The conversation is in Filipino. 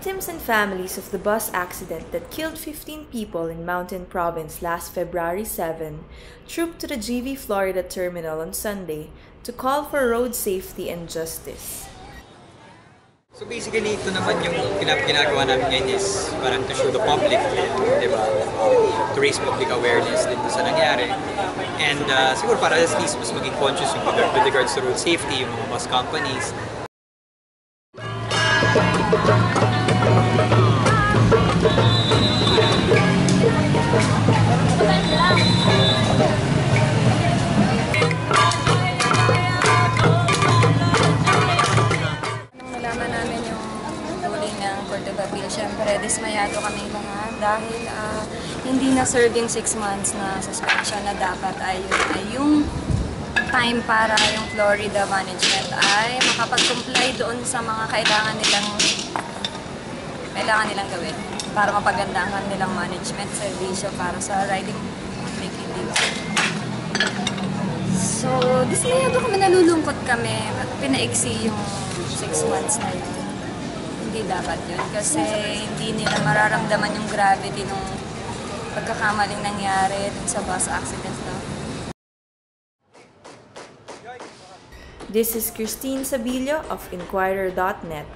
victims and families of the bus accident that killed 15 people in Mountain Province last February 7 trooped to the GV Florida terminal on Sunday to call for road safety and justice. So basically, ito naman yung ginagawa namin ngayon is parang to show the public, di ba? To raise public awareness din sa nangyari. And siguro para at least mas maging conscious yung with regards to road safety, yung mga bus companies. Siyempre, dismayado kami lahat dahil hindi na serving 6 months na suspension na dapat ay yung time para yung Florida management ay makapag-comply doon sa mga kailangan nilang gawin para mapaganda ang kanilang management servisyo para sa riding public leave. So, dismayado kami, nalulungkot kami, pinaiksi yung 6 months na yun. Hindi dapat yun kasi hindi nila mararamdaman yung gravity ng pagkakamaling nangyari dun sa bus accident na. This is Christine Sabilio of Inquirer.net.